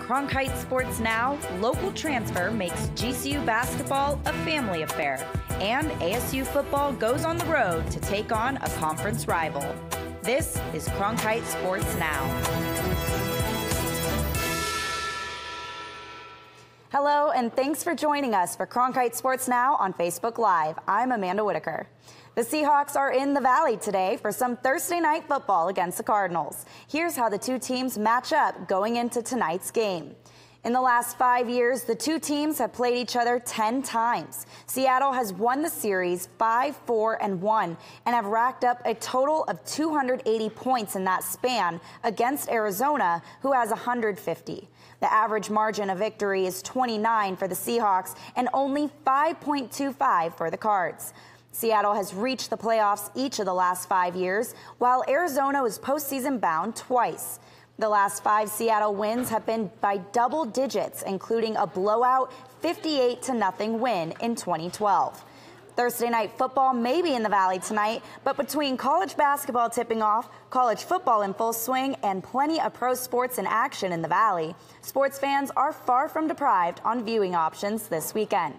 Cronkite Sports Now, local transfer makes GCU basketball a family affair, and ASU football goes on the road to take on a conference rival. This is Cronkite Sports Now. Hello, and thanks for joining us for Cronkite Sports Now on Facebook Live. I'm Amanda Whitaker. The Seahawks are in the Valley today for some Thursday night football against the Cardinals. Here's how the two teams match up going into tonight's game. In the last 5 years, the two teams have played each other 10 times. Seattle has won the series 5-4-1 and have racked up a total of 280 points in that span against Arizona, who has 150. The average margin of victory is 29 for the Seahawks and only 5.25 for the Cards. Seattle has reached the playoffs each of the last 5 years, while Arizona was postseason bound twice. The last 5 Seattle wins have been by double digits, including a blowout 58-0 win in 2012. Thursday night football may be in the Valley tonight, but between college basketball tipping off, college football in full swing, and plenty of pro sports in action in the Valley, sports fans are far from deprived on viewing options this weekend.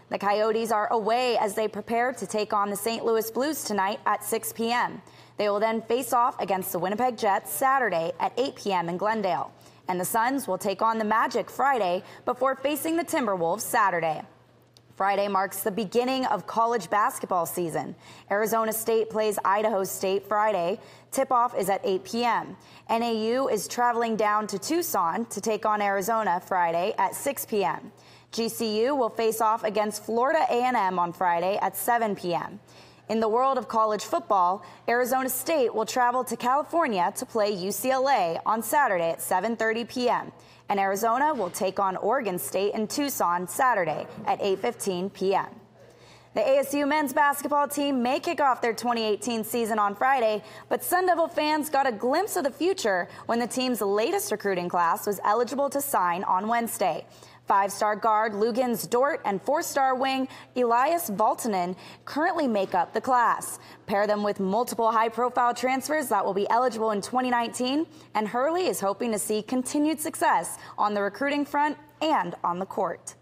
The Coyotes are away as they prepare to take on the St. Louis Blues tonight at 6 p.m. They will then face off against the Winnipeg Jets Saturday at 8 p.m. in Glendale. And the Suns will take on the Magic Friday before facing the Timberwolves Saturday. Friday marks the beginning of college basketball season. Arizona State plays Idaho State Friday. Tip-off is at 8 p.m. NAU is traveling down to Tucson to take on Arizona Friday at 6 p.m. GCU will face off against Florida A&M on Friday at 7 p.m. In the world of college football, Arizona State will travel to California to play UCLA on Saturday at 7:30 p.m. And Arizona will take on Oregon State in Tucson Saturday at 8:15 p.m. The ASU men's basketball team may kick off their 2018 season on Friday, but Sun Devil fans got a glimpse of the future when the team's latest recruiting class was eligible to sign on Wednesday. 5-star guard Lugans Dort and 4-star wing Elias Valtonen currently make up the class. Pair them with multiple high-profile transfers that will be eligible in 2019, and Hurley is hoping to see continued success on the recruiting front and on the court.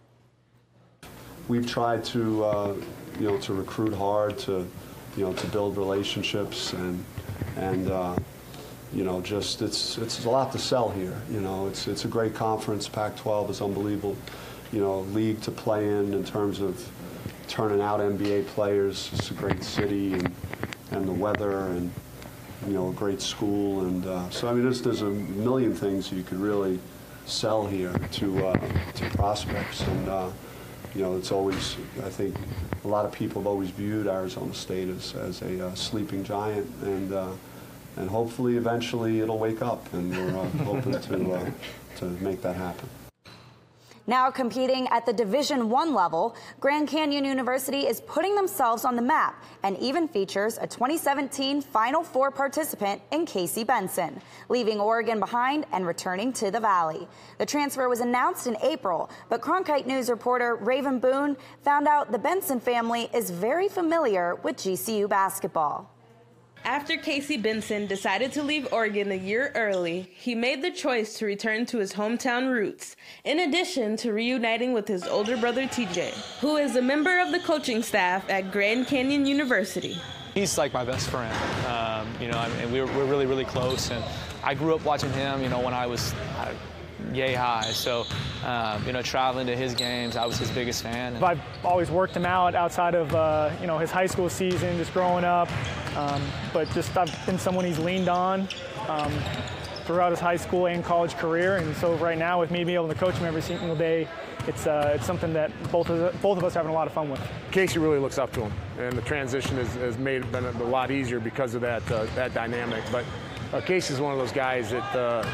We've tried to, to recruit hard, to build relationships, and just it's a lot to sell here. It's a great conference. Pac-12 is unbelievable, league to play in terms of turning out NBA players. It's a great city and the weather and a great school, and so I mean there's a million things you could really sell here to prospects, and it's always, I think a lot of people have always viewed Arizona State as a sleeping giant, and hopefully eventually it'll wake up, and we're hoping to make that happen. Now competing at the Division I level, Grand Canyon University is putting themselves on the map and even features a 2017 Final Four participant in Casey Benson, leaving Oregon behind and returning to the Valley. The transfer was announced in April, but Cronkite News reporter Raven Boone found out the Benson family is very familiar with GCU basketball. After Casey Benson decided to leave Oregon a year early, he made the choice to return to his hometown roots, in addition to reuniting with his older brother TJ, who is a member of the coaching staff at Grand Canyon University. He's like my best friend, and we're really, really close. And I grew up watching him, when I was yay high. So, traveling to his games, I was his biggest fan. I've always worked him out outside of, his high school season, just growing up. But just I've been someone he's leaned on throughout his high school and college career. And so right now, with me being able to coach him every single day, it's something that both of us are having a lot of fun with. Casey really looks up to him, and the transition has been a lot easier because of that dynamic. But Casey's one of those guys that,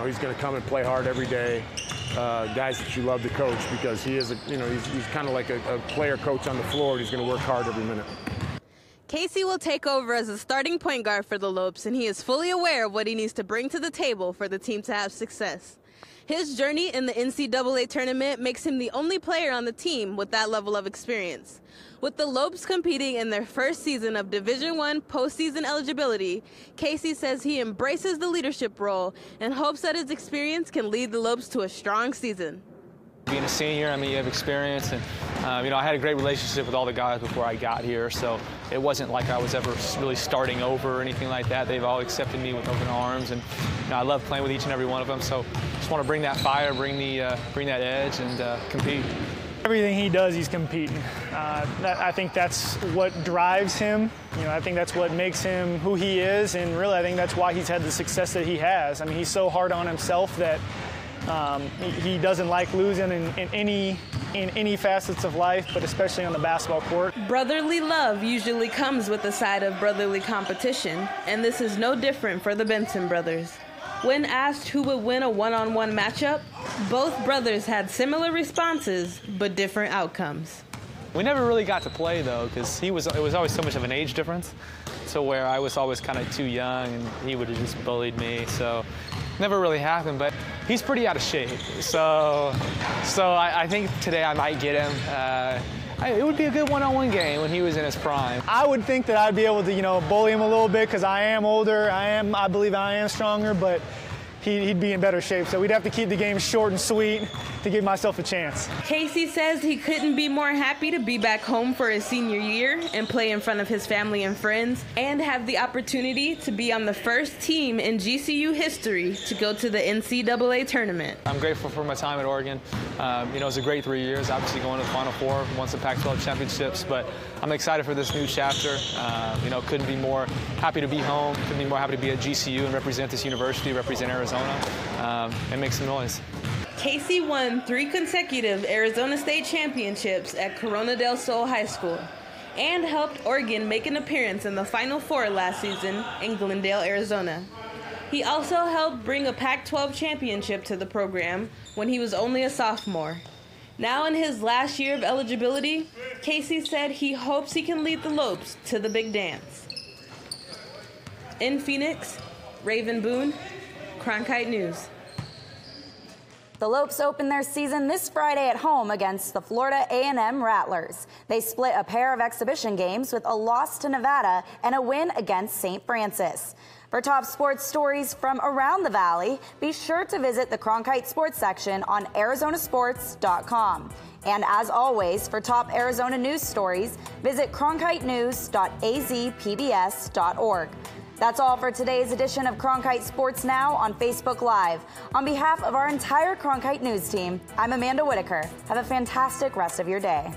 he's going to come and play hard every day. Guys that you love to coach because he is, he's kind of like a player coach on the floor, and he's going to work hard every minute. Casey will take over as a starting point guard for the Lopes, and he is fully aware of what he needs to bring to the table for the team to have success. His journey in the NCAA tournament makes him the only player on the team with that level of experience. With the Lopes competing in their first season of Division I postseason eligibility, Casey says he embraces the leadership role and hopes that his experience can lead the Lopes to a strong season. Being a senior, I mean, you have experience, and I had a great relationship with all the guys before I got here, so it wasn't like I was ever really starting over or anything like that. They've all accepted me with open arms, and I love playing with each and every one of them. So just want to bring that fire, bring that edge, and compete. Everything he does, he's competing. I think that's what drives him. I think that's what makes him who he is, and really I think that's why he's had the success that he has. I mean, he's so hard on himself that he doesn't like losing in any facets of life, but especially on the basketball court. Brotherly love usually comes with a side of brotherly competition, and this is no different for the Benson brothers. When asked who would win a one-on-one matchup, both brothers had similar responses, but different outcomes. We never really got to play, though, because it was always so much of an age difference, to where I was always kind of too young, and he would have just bullied me, so never really happened. But he's pretty out of shape, so I think today I might get him. It would be a good one-on-one game when he was in his prime. I would think that I'd be able to, bully him a little bit because I am older. I believe I am stronger, but he'd be in better shape. So we'd have to keep the game short and sweet to give myself a chance. Casey says he couldn't be more happy to be back home for his senior year and play in front of his family and friends, and have the opportunity to be on the first team in GCU history to go to the NCAA tournament. I'm grateful for my time at Oregon. It was a great 3 years, obviously going to the Final Four, won some Pac-12 championships, but I'm excited for this new chapter. Couldn't be more happy to be home, couldn't be more happy to be at GCU and represent this university, represent Arizona, and make some noise. Casey won 3 consecutive Arizona State championships at Corona del Sol High School and helped Oregon make an appearance in the Final Four last season in Glendale, Arizona. He also helped bring a Pac-12 championship to the program when he was only a sophomore. Now in his last year of eligibility, Casey said he hopes he can lead the Lopes to the big dance. In Phoenix, Raven Boone, Cronkite News. The Lopes open their season this Friday at home against the Florida A&M Rattlers. They split a pair of exhibition games with a loss to Nevada and a win against St. Francis. For top sports stories from around the Valley, be sure to visit the Cronkite Sports section on arizonasports.com. And as always, for top Arizona news stories, visit cronkitenews.azpbs.org. That's all for today's edition of Cronkite Sports Now on Facebook Live. On behalf of our entire Cronkite News team, I'm Amanda Whitaker. Have a fantastic rest of your day.